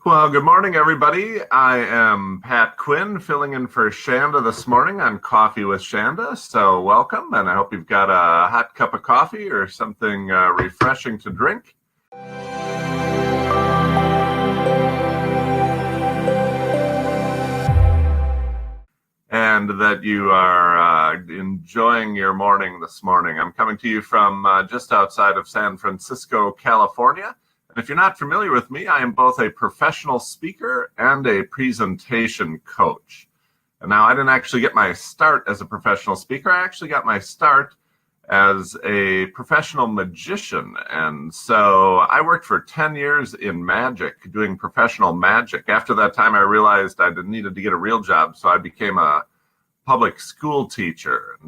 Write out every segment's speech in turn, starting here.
Well, good morning, everybody. I am Pat Quinn, filling in for Shanda this morning on Coffee with Shanda. So welcome, and I hope you've got a hot cup of coffee or something refreshing to drink. And that you are enjoying your morning this morning. I'm coming to you from just outside of San Francisco, California. And if you're not familiar with me, I am both a professional speaker and a presentation coach. And now, I didn't actually get my start as a professional speaker. I actually got my start as a professional magician. And so I worked for 10 years in magic, doing professional magic. After that time, I realized I needed to get a real job, so I became a public school teacher.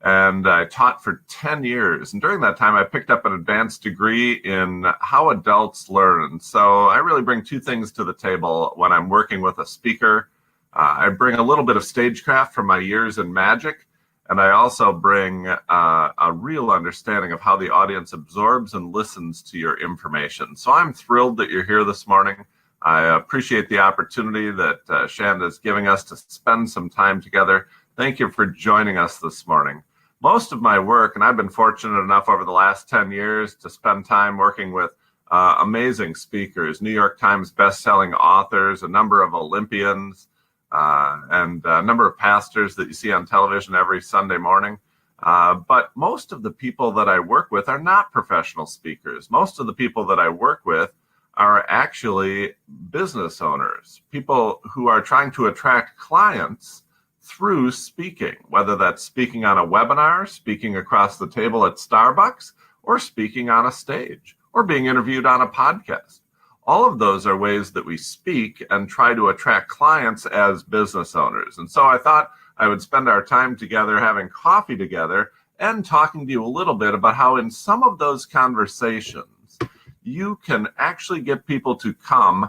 And I taught for 10 years. And during that time, I picked up an advanced degree in how adults learn. And so I really bring two things to the table when I'm working with a speaker. I bring a little bit of stagecraft from my years in magic. And I also bring a real understanding of how the audience absorbs and listens to your information. So I'm thrilled that you're here this morning. I appreciate the opportunity that Shanda is giving us to spend some time together. Thank you for joining us this morning. Most of my work, and I've been fortunate enough over the last 10 years to spend time working with amazing speakers, New York Times best-selling authors, a number of Olympians, and a number of pastors that you see on television every Sunday morning. But most of the people that I work with are not professional speakers. Most of the people that I work with are actually business owners, people who are trying to attract clients through speaking, whether that's speaking on a webinar, speaking across the table at Starbucks, or speaking on a stage, or being interviewed on a podcast. All of those are ways that we speak and try to attract clients as business owners. And so I thought I would spend our time together having coffee together and talking to you a little bit about how in some of those conversations, you can actually get people to come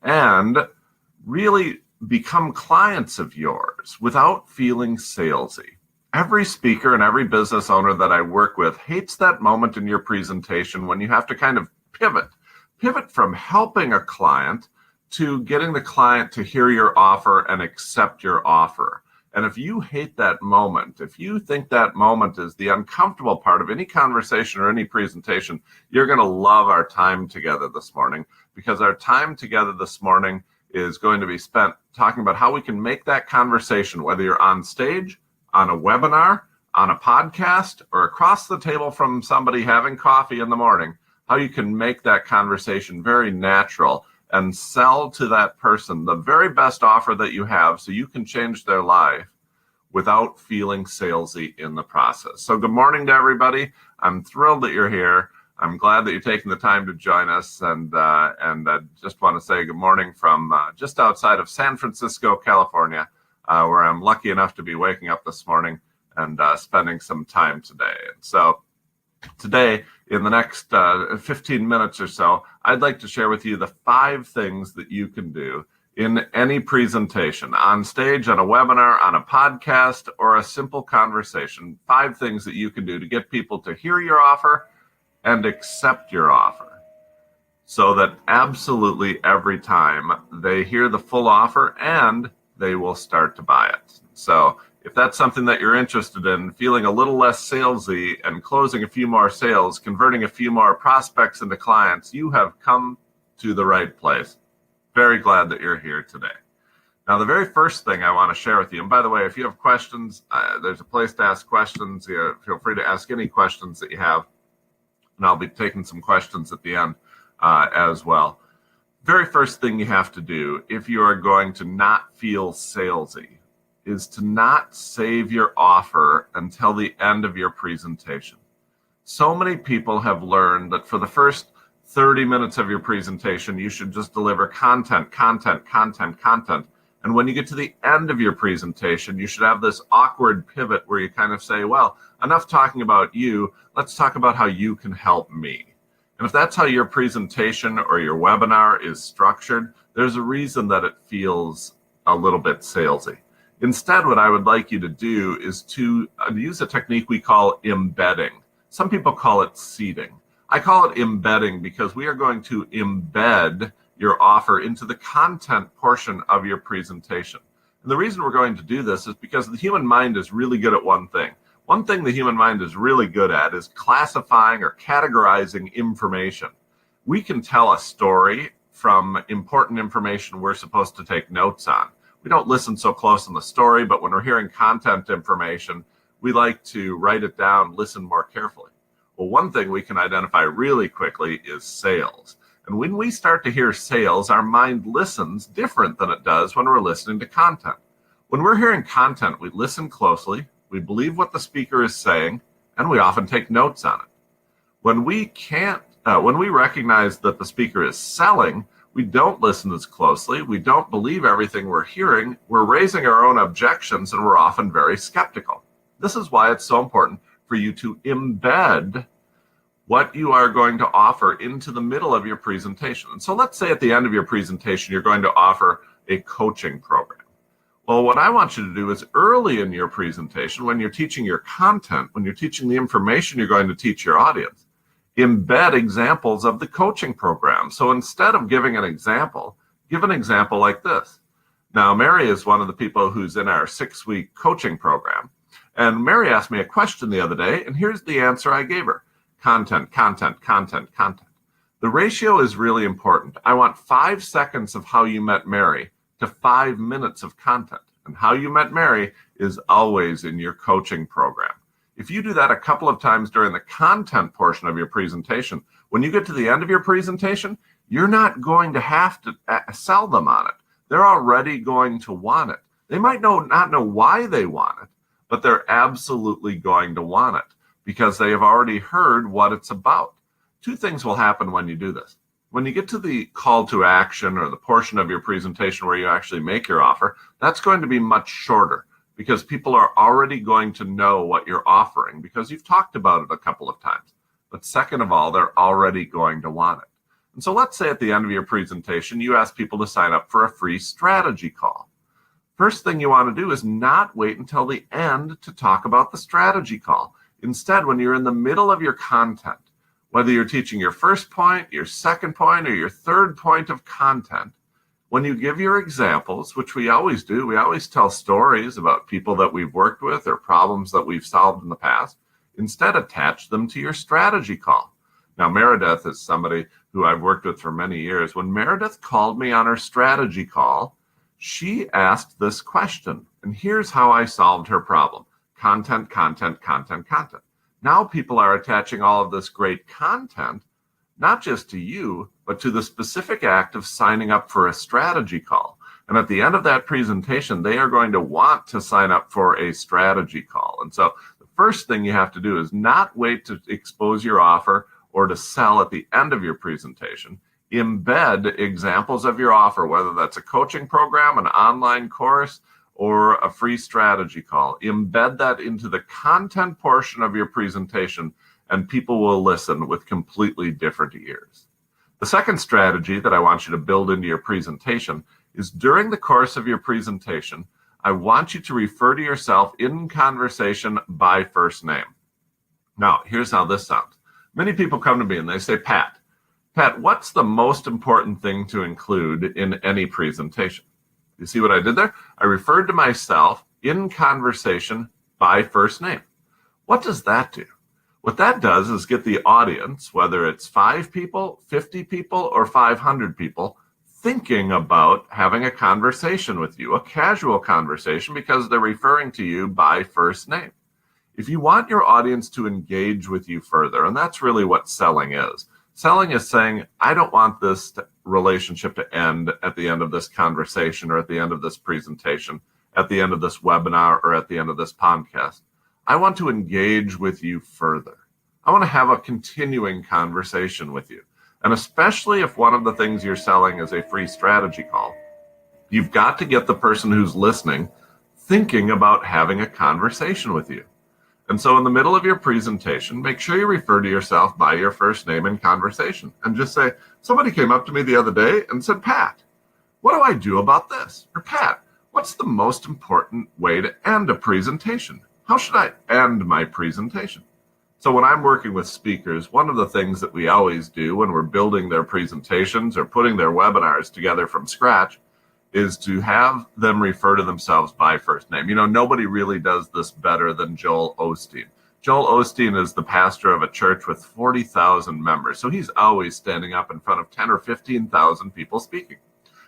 and really become clients of yours without feeling salesy. Every speaker and every business owner that I work with hates that moment in your presentation when you have to kind of pivot from helping a client to getting the client to hear your offer and accept your offer. And if you hate that moment, if you think that moment is the uncomfortable part of any conversation or any presentation, you're going to love our time together this morning, because our time together this morning is going to be spent talking about how we can make that conversation, whether you're on stage, on a webinar, on a podcast, or across the table from somebody having coffee in the morning, how you can make that conversation very natural and sell to that person the very best offer that you have so you can change their life without feeling salesy in the process. So good morning to everybody. I'm thrilled that you're here. I'm glad that you're taking the time to join us, and I just want to say good morning from just outside of San Francisco, California, where I'm lucky enough to be waking up this morning and spending some time today. And so today, in the next 15 minutes or so, I'd like to share with you the 5 things that you can do in any presentation, on stage, on a webinar, on a podcast, or a simple conversation. 5 things that you can do to get people to hear your offer and accept your offer, so that absolutely every time they hear the full offer and they will start to buy it. So if that's something that you're interested in, feeling a little less salesy and closing a few more sales, converting a few more prospects into clients, you have come to the right place. Very glad that you're here today. Now, the very first thing I want to share with you, and by the way, if you have questions, there's a place to ask questions. Feel free to ask any questions that you have, and I'll be taking some questions at the end as well. Very first thing you have to do if you are going to not feel salesy is to not save your offer until the end of your presentation. So many people have learned that for the first 30 minutes of your presentation, you should just deliver content. And when you get to the end of your presentation, you should have this awkward pivot where you kind of say, well, enough talking about you, let's talk about how you can help me. And if that's how your presentation or your webinar is structured, there's a reason that it feels a little bit salesy. Instead, what I would like you to do is to use a technique we call embedding. Some people call it seeding. I call it embedding because we are going to embed your offer into the content portion of your presentation. And the reason we're going to do this is because the human mind is really good at one thing. One thing the human mind is really good at is classifying or categorizing information. We can tell a story from important information we're supposed to take notes on. We don't listen so close in the story, but when we're hearing content information, we like to write it down, listen more carefully. Well, one thing we can identify really quickly is sales. And when we start to hear sales, our mind listens different than it does when we're listening to content. When we're hearing content, we listen closely, we believe what the speaker is saying, and we often take notes on it. When we recognize that the speaker is selling, we don't listen as closely, we don't believe everything we're hearing, we're raising our own objections, and we're often very skeptical. This is why it's so important for you to embed what you are going to offer into the middle of your presentation. And so let's say at the end of your presentation, you're going to offer a coaching program. Well, what I want you to do is early in your presentation, when you're teaching your content, when you're teaching the information you're going to teach your audience, embed examples of the coaching program. So instead of giving an example, give an example like this. Now, Mary is one of the people who's in our 6-week coaching program. And Mary asked me a question the other day, and here's the answer I gave her. Content, content, content, content. The ratio is really important. I want 5 seconds of how you met Mary to 5 minutes of content. And how you met Mary is always in your coaching program. If you do that a couple of times during the content portion of your presentation, when you get to the end of your presentation, you're not going to have to sell them on it. They're already going to want it. They might not know why they want it, but they're absolutely going to want it because they have already heard what it's about. 2 things will happen when you do this. When you get to the call to action or the portion of your presentation where you actually make your offer, that's going to be much shorter because people are already going to know what you're offering because you've talked about it a couple of times. But second of all, they're already going to want it. And so let's say at the end of your presentation, you ask people to sign up for a free strategy call. First thing you want to do is not wait until the end to talk about the strategy call. Instead, when you're in the middle of your content, whether you're teaching your first point, your second point, or your third point of content, when you give your examples, which we always do, we always tell stories about people that we've worked with or problems that we've solved in the past, instead attach them to your strategy call. Now, Meredith is somebody who I've worked with for many years. When Meredith called me on her strategy call, she asked this question, and here's how I solved her problem. Content, content, content, content. Now people are attaching all of this great content, not just to you, but to the specific act of signing up for a strategy call. And at the end of that presentation, they are going to want to sign up for a strategy call. And so the first thing you have to do is not wait to expose your offer or to sell at the end of your presentation. Embed examples of your offer, whether that's a coaching program, an online course, or a free strategy call. Embed that into the content portion of your presentation, and people will listen with completely different ears. The second strategy that I want you to build into your presentation is during the course of your presentation, I want you to refer to yourself in conversation by first name. Now, here's how this sounds. Many people come to me and they say, Pat, what's the most important thing to include in any presentation? You see what I did there? I referred to myself in conversation by first name. What does that do? What that does is get the audience, whether it's 5 people, 50 people, or 500 people, thinking about having a conversation with you, a casual conversation, because they're referring to you by first name. If you want your audience to engage with you further, and that's really what selling is. Selling is saying, I don't want this relationship to end at the end of this conversation or at the end of this presentation, at the end of this webinar or at the end of this podcast. I want to engage with you further. I want to have a continuing conversation with you. And especially if one of the things you're selling is a free strategy call, you've got to get the person who's listening thinking about having a conversation with you. And so in the middle of your presentation, make sure you refer to yourself by your first name in conversation and just say, somebody came up to me the other day and said, Pat, what do I do about this? Or Pat, what's the most important way to end a presentation? How should I end my presentation? So when I'm working with speakers, one of the things that we always do when we're building their presentations or putting their webinars together from scratch is to have them refer to themselves by first name. You know, nobody really does this better than Joel Osteen. Joel Osteen is the pastor of a church with 40,000 members. So he's always standing up in front of 10 or 15,000 people speaking.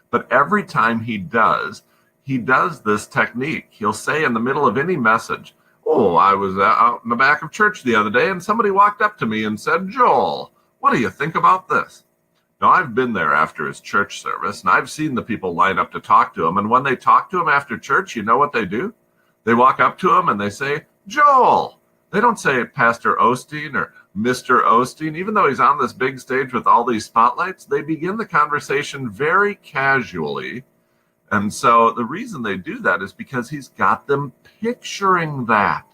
But every time he does this technique. He'll say in the middle of any message, "Oh, I was out in the back of church the other day and somebody walked up to me and said, 'Joel, what do you think about this?'" Now, I've been there after his church service, and I've seen the people line up to talk to him. And when they talk to him after church, you know what they do? They walk up to him and they say, "Joel." They don't say Pastor Osteen or Mr. Osteen. Even though he's on this big stage with all these spotlights, they begin the conversation very casually. And so the reason they do that is because he's got them picturing that.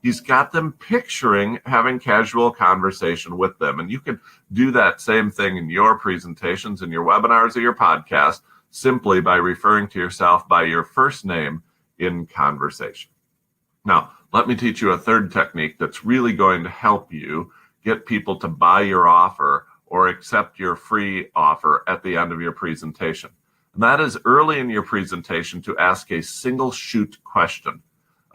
He's got them picturing having casual conversation with them. And you can do that same thing in your presentations, in your webinars, or your podcast, simply by referring to yourself by your first name in conversation. Now, let me teach you a third technique that's really going to help you get people to buy your offer or accept your free offer at the end of your presentation. And that is early in your presentation to ask a single shoot question.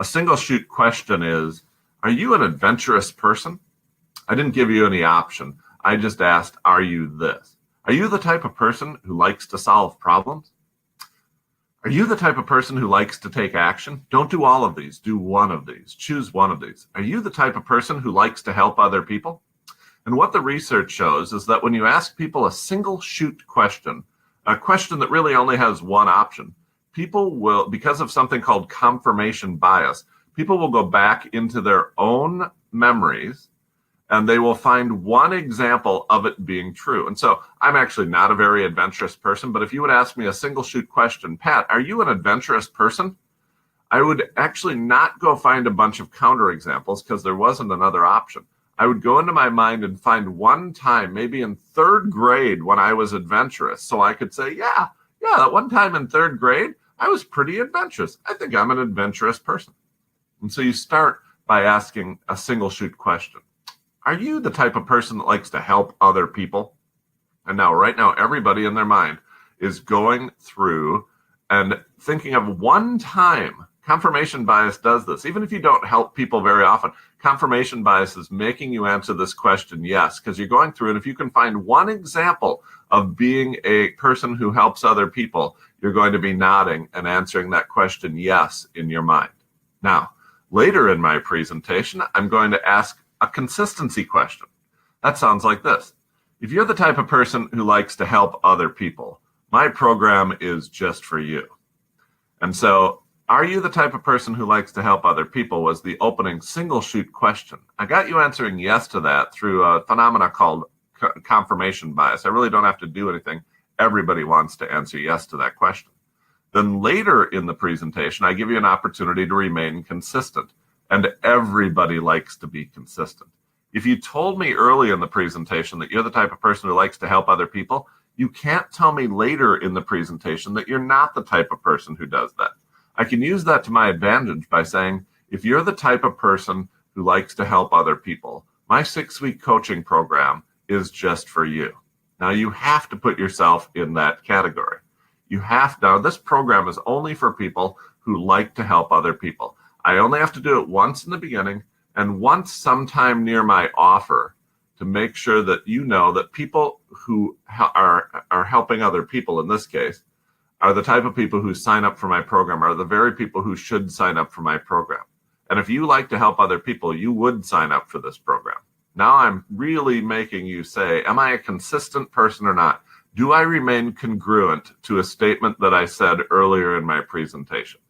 A single shoot question is, are you an adventurous person? I didn't give you any option. I just asked, are you this? Are you the type of person who likes to solve problems? Are you the type of person who likes to take action? Don't do all of these. Do one of these. Choose one of these. Are you the type of person who likes to help other people? And what the research shows is that when you ask people a single shoot question, a question that really only has one option, people will, because of something called confirmation bias, people will go back into their own memories and they will find one example of it being true. And so I'm actually not a very adventurous person, but if you would ask me a single shoot question, "Pat, are you an adventurous person?" I would actually not go find a bunch of counter examples because there wasn't another option. I would go into my mind and find one time, maybe in third grade when I was adventurous. So I could say, yeah, that one time in third grade, I was pretty adventurous. I think I'm an adventurous person. And so you start by asking a single shoot question. Are you the type of person that likes to help other people? And now, right now, everybody in their mind is going through and thinking of one time. Confirmation bias does this. Even if you don't help people very often, confirmation bias is making you answer this question yes, because you're going through it. If you can find one example of being a person who helps other people, you're going to be nodding and answering that question yes in your mind. Now, later in my presentation, I'm going to ask a consistency question. That sounds like this. If you're the type of person who likes to help other people, my program is just for you. And so, are you the type of person who likes to help other people was the opening single shoot question. I got you answering yes to that through a phenomena called confirmation bias. I really don't have to do anything. Everybody wants to answer yes to that question. Then later in the presentation, I give you an opportunity to remain consistent. And everybody likes to be consistent. If you told me early in the presentation that you're the type of person who likes to help other people, you can't tell me later in the presentation that you're not the type of person who does that. I can use that to my advantage by saying, if you're the type of person who likes to help other people, my 6-week coaching program is just for you. Now, you have to put yourself in that category. Now, this program is only for people who like to help other people. I only have to do it once in the beginning and once sometime near my offer to make sure that you know that people who are helping other people, in this case, are the type of people who sign up for my program, are the very people who should sign up for my program. And if you like to help other people, you would sign up for this program. Now I'm really making you say, am I a consistent person or not? Do I remain congruent to a statement that I said earlier in my presentation?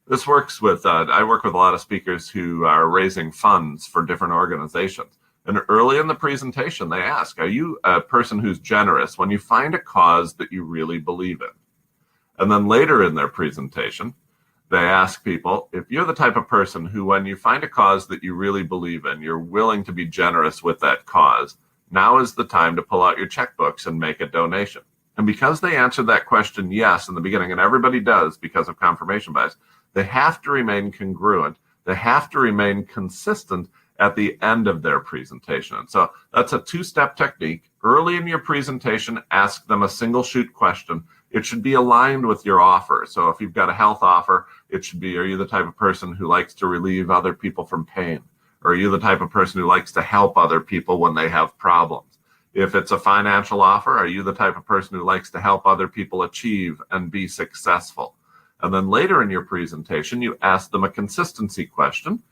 This works with, I work with a lot of speakers who are raising funds for different organizations. And early in the presentation, they ask, are you a person who's generous when you find a cause that you really believe in? And then later in their presentation, they ask people, if you're the type of person who, when you find a cause that you really believe in, you're willing to be generous with that cause, now is the time to pull out your checkbooks and make a donation. And because they answered that question yes in the beginning, and everybody does because of confirmation bias, they have to remain congruent. They have to remain consistent at the end of their presentation. And so that's a 2-step technique. Early in your presentation, ask them a single shoot question. It should be aligned with your offer. So if you've got a health offer, it should be, are you the type of person who likes to relieve other people from pain? Or are you the type of person who likes to help other people when they have problems? If it's a financial offer, are you the type of person who likes to help other people achieve and be successful? And then later in your presentation, you ask them a consistency question,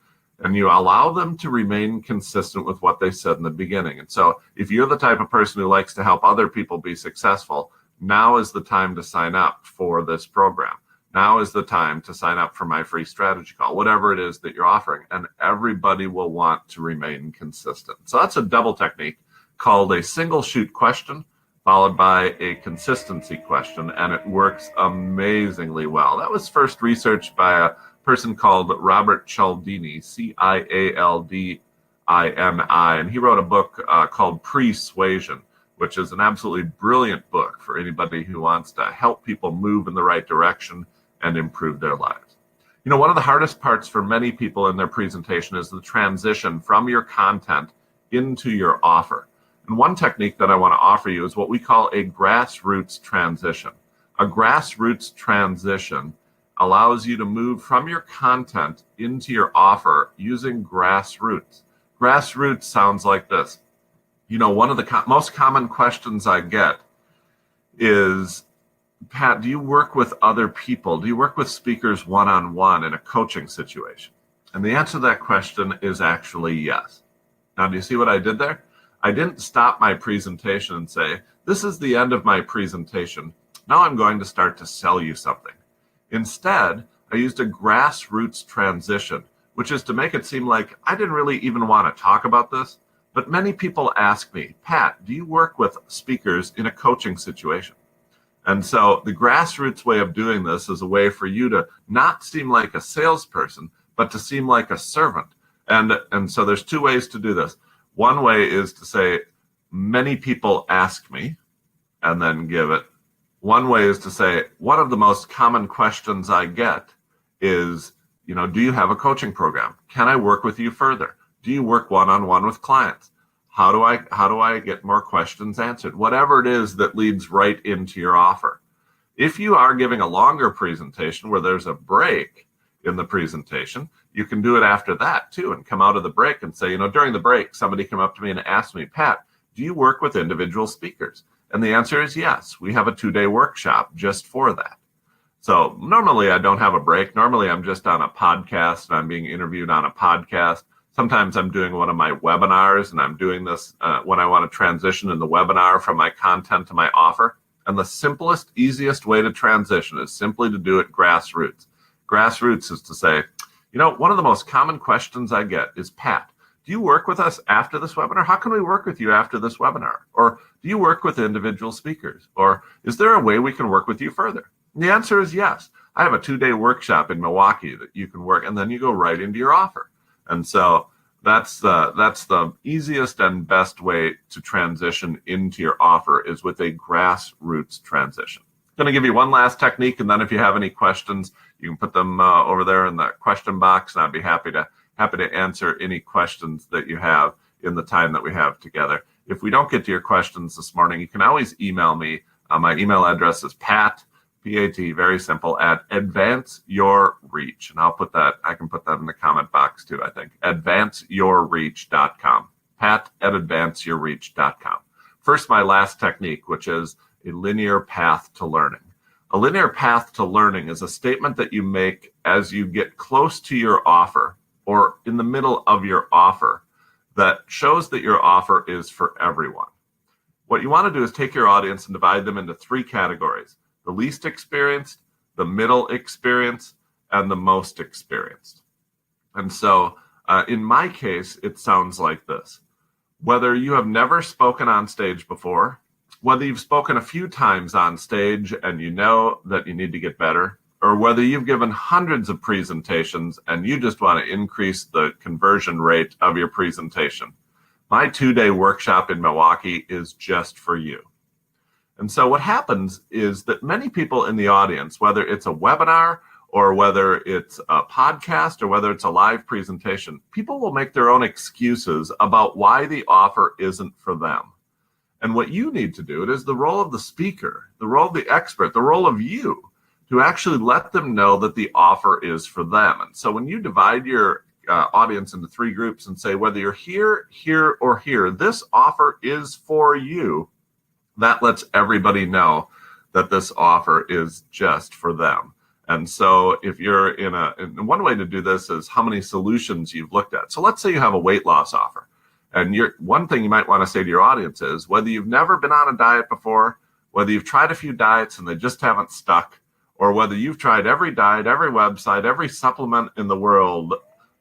and you allow them to remain consistent with what they said in the beginning. And so if you're the type of person who likes to help other people be successful, now is the time to sign up for this program. Now is the time to sign up for my free strategy call, whatever it is that you're offering. And everybody will want to remain consistent. So that's a double technique called a single shoot question followed by a consistency question, and it works amazingly well. That was first researched by a person called Robert Cialdini, Cialdini, and he wrote a book called Persuasion, which is an absolutely brilliant book for anybody who wants to help people move in the right direction and improve their lives. You know, one of the hardest parts for many people in their presentation is the transition from your content into your offer. And one technique that I want to offer you is what we call a grassroots transition. A grassroots transition allows you to move from your content into your offer using grassroots. Grassroots sounds like this. You know, one of the most common questions I get is, Pat, do you work with other people? Do you work with speakers one-on-one in a coaching situation? And the answer to that question is actually yes. Now, do you see what I did there? I didn't stop my presentation and say, this is the end of my presentation. Now I'm going to start to sell you something. Instead, I used a grassroots transition, which is to make it seem like I didn't really even want to talk about this. But many people ask me, Pat, do you work with speakers in a coaching situation? And so the grassroots way of doing this is a way for you to not seem like a salesperson, but to seem like a servant. And so there's 2 ways to do this. One way is to say, many people ask me, and then give it. One way is to say, one of the most common questions I get is, you know, do you have a coaching program? Can I work with you further? Do you work one-on-one with clients? How do I get more questions answered? Whatever it is that leads right into your offer. If you are giving a longer presentation where there's a break in the presentation, you can do it after that too and come out of the break and say, you know, during the break, somebody came up to me and asked me, Pat, do you work with individual speakers? And the answer is yes. We have a 2-day workshop just for that. So normally I don't have a break. Normally I'm just on a podcast and I'm being interviewed on a podcast. Sometimes I'm doing one of my webinars, and I'm doing this when I want to transition in the webinar from my content to my offer. And the simplest, easiest way to transition is simply to do it grassroots. Grassroots is to say, you know, one of the most common questions I get is, Pat, do you work with us after this webinar? How can we work with you after this webinar? Or do you work with individual speakers? Or is there a way we can work with you further? And the answer is yes. I have a 2-day workshop in Milwaukee that you can work, and then you go right into your offer. And so that's the easiest and best way to transition into your offer is with a grassroots transition. I'm going to give you one last technique, and then if you have any questions, you can put them over there in the question box, and I'd be happy to answer any questions that you have in the time that we have together. If we don't get to your questions this morning, you can always email me. My email address is Pat, P-A-T, very simple, at Advance Your Reach. And I can put that in the comment box too, I think. AdvanceYourReach.com. Pat at AdvanceYourReach.com. First, my last technique, which is a linear path to learning. A linear path to learning is a statement that you make as you get close to your offer or in the middle of your offer that shows that your offer is for everyone. What you want to do is take your audience and divide them into 3 categories: the least experienced, the middle experienced, and the most experienced. And so in my case, it sounds like this. Whether you have never spoken on stage before, whether you've spoken a few times on stage and you know that you need to get better, or whether you've given hundreds of presentations and you just want to increase the conversion rate of your presentation, my 2-day workshop in Milwaukee is just for you. And so what happens is that many people in the audience, whether it's a webinar or whether it's a podcast, or whether it's a live presentation, people will make their own excuses about why the offer isn't for them. And what you need to do, it is the role of the speaker, the role of the expert, the role of you, to actually let them know that the offer is for them. And so when you divide your audience into 3 groups and say, whether you're here, here, or here, this offer is for you, that lets everybody know that this offer is just for them. And so if you're in one way to do this is how many solutions you've looked at. So let's say you have a weight loss offer. And one thing you might want to say to your audience is, whether you've never been on a diet before, whether you've tried a few diets and they just haven't stuck, or whether you've tried every diet, every website, every supplement in the world,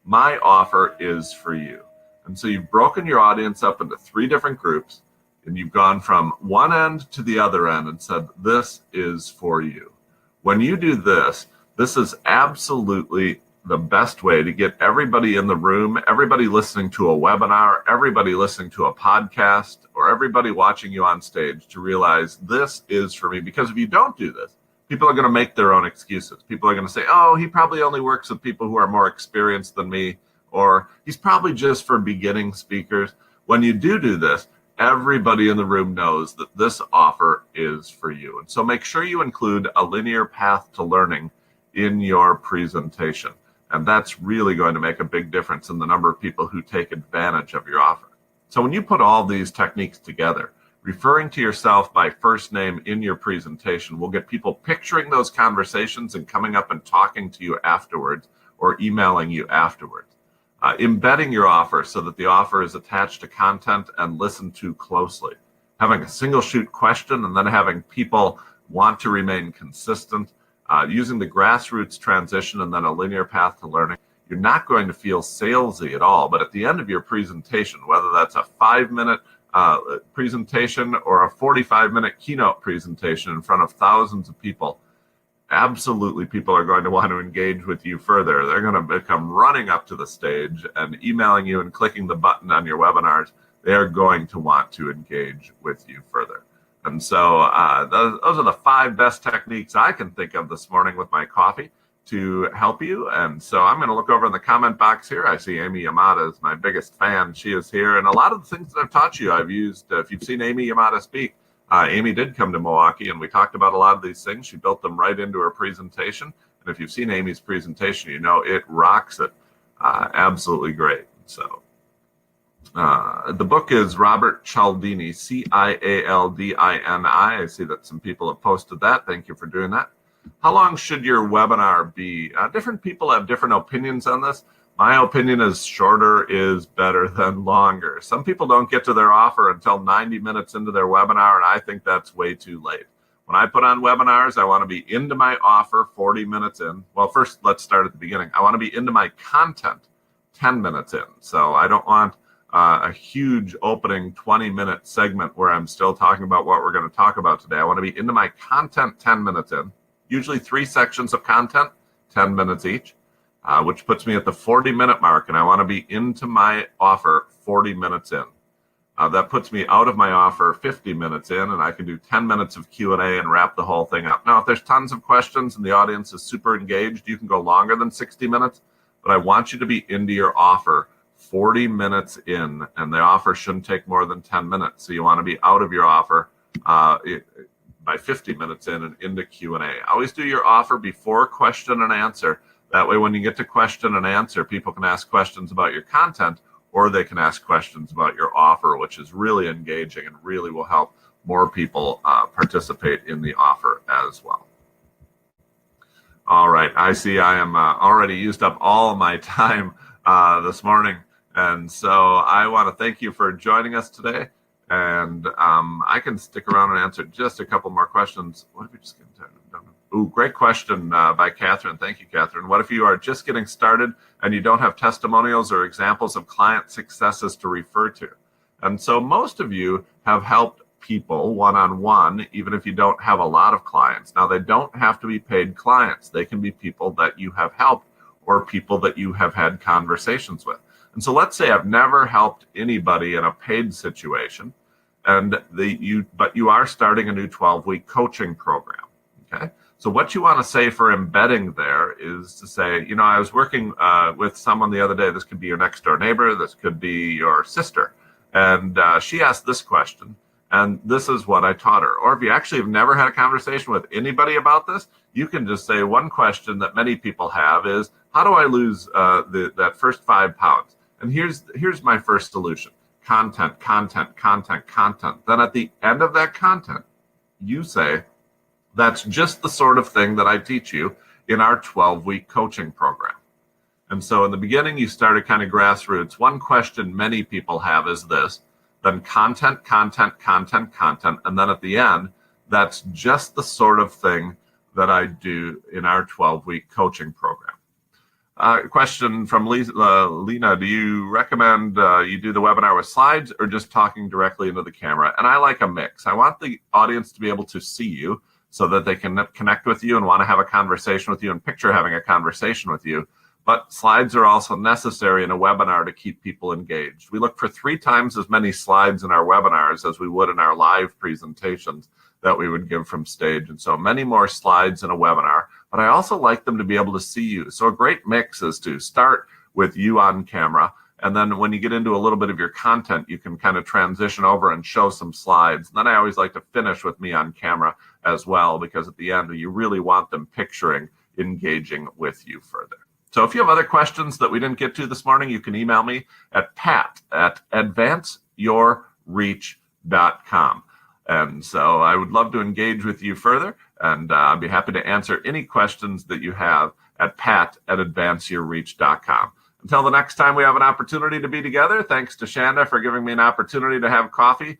my offer is for you. And so you've broken your audience up into 3 different groups, and you've gone from one end to the other end and said, this is for you. When you do this, this is absolutely the best way to get everybody in the room, everybody listening to a webinar, everybody listening to a podcast, or everybody watching you on stage to realize this is for me. Because if you don't do this, people are going to make their own excuses. People are going to say, oh, he probably only works with people who are more experienced than me, or he's probably just for beginning speakers. When you do this, everybody in the room knows that this offer is for you. And so make sure you include a linear path to learning in your presentation. And that's really going to make a big difference in the number of people who take advantage of your offer. So when you put all these techniques together, referring to yourself by first name in your presentation will get people picturing those conversations and coming up and talking to you afterwards or emailing you afterwards. Embedding your offer so that the offer is attached to content and listened to closely. Having a single shoot question and then having people want to remain consistent. Using the Grassroots transition and then a linear path to learning. You're not going to feel salesy at all, but at the end of your presentation, whether that's a 5-minute presentation or a 45-minute keynote presentation in front of thousands of people, absolutely people are going to want to engage with you further. They're going to come running up to the stage and emailing you and clicking the button on your webinars. They're going to want to engage with you further. And so those are the 5 best techniques I can think of this morning with my coffee to help you. And so I'm going to look over in the comment box here. I see Amy Yamada is my biggest fan. She is here. And a lot of the things that I've taught you, I've used. If you've seen Amy Yamada speak, Amy did come to Milwaukee, and we talked about a lot of these things. She built them right into her presentation. And if you've seen Amy's presentation, you know it rocks it. Absolutely great. So the book is Robert Cialdini, Cialdini. I see that some people have posted that. Thank you for doing that. How long should your webinar be? Different people have different opinions on this. My opinion is shorter is better than longer. Some people don't get to their offer until 90 minutes into their webinar, and I think that's way too late. When I put on webinars, I want to be into my offer 40 minutes in. Well, first, let's start at the beginning. I want to be into my content 10 minutes in. So I don't want a huge opening 20-minute segment where I'm still talking about what we're going to talk about today. I want to be into my content 10 minutes in. Usually 3 sections of content, 10 minutes each, which puts me at the 40-minute mark, and I want to be into my offer 40 minutes in. That puts me out of my offer 50 minutes in, and I can do 10 minutes of Q&A and wrap the whole thing up. Now, if there's tons of questions and the audience is super engaged, you can go longer than 60 minutes, but I want you to be into your offer 40 minutes in, and the offer shouldn't take more than 10 minutes. So you want to be out of your offer by 50 minutes in and into Q&A. Always do your offer before question and answer. That way, when you get to question and answer, people can ask questions about your content, or they can ask questions about your offer, which is really engaging and really will help more people participate in the offer as well. All right, I see I am already used up all of my time this morning. And so I want to thank you for joining us today. And I can stick around and answer just a couple more questions. What if we just get done? Ooh, great question by Catherine. Thank you, Catherine. What if you are just getting started and you don't have testimonials or examples of client successes to refer to? And so most of you have helped people one-on-one, even if you don't have a lot of clients. Now, they don't have to be paid clients. They can be people that you have helped or people that you have had conversations with. And so let's say I've never helped anybody in a paid situation, but you are starting a new 12-week coaching program. Okay. So what you want to say for embedding there is to say, you know, I was working with someone the other day. This could be your next door neighbor. This could be your sister. And she asked this question, and this is what I taught her. Or if you actually have never had a conversation with anybody about this, you can just say one question that many people have is, how do I lose that first 5 pounds? And here's my first solution. Content, content, content, content. Then at the end of that content, you say, that's just the sort of thing that I teach you in our 12-week coaching program. And so in the beginning, you started kind of grassroots. One question many people have is this, then content, content, content, content. And then at the end, that's just the sort of thing that I do in our 12-week coaching program. Question from Lena, do you recommend you do the webinar with slides or just talking directly into the camera? And I like a mix. I want the audience to be able to see you so that they can connect with you and want to have a conversation with you and picture having a conversation with you. But slides are also necessary in a webinar to keep people engaged. We look for 3 times as many slides in our webinars as we would in our live presentations that we would give from stage. And so many more slides in a webinar, but I also like them to be able to see you. So a great mix is to start with you on camera. And then when you get into a little bit of your content, you can kind of transition over and show some slides. And then I always like to finish with me on camera as well, because at the end, you really want them picturing, engaging with you further. So if you have other questions that we didn't get to this morning, you can email me at pat@advanceyourreach.com. And so I would love to engage with you further, and I'd be happy to answer any questions that you have at pat@advanceyourreach.com. Until the next time we have an opportunity to be together, thanks to Shanda for giving me an opportunity to have coffee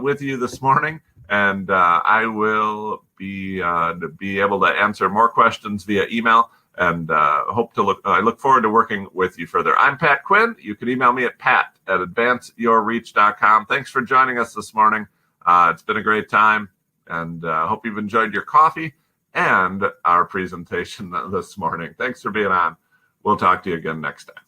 with you this morning. And I will be able to answer more questions via email, and I look forward to working with you further. I'm Pat Quinn. You can email me at pat@advanceyourreach.com. Thanks for joining us this morning. It's been a great time, and hope you've enjoyed your coffee and our presentation this morning. Thanks for being on. We'll talk to you again next time.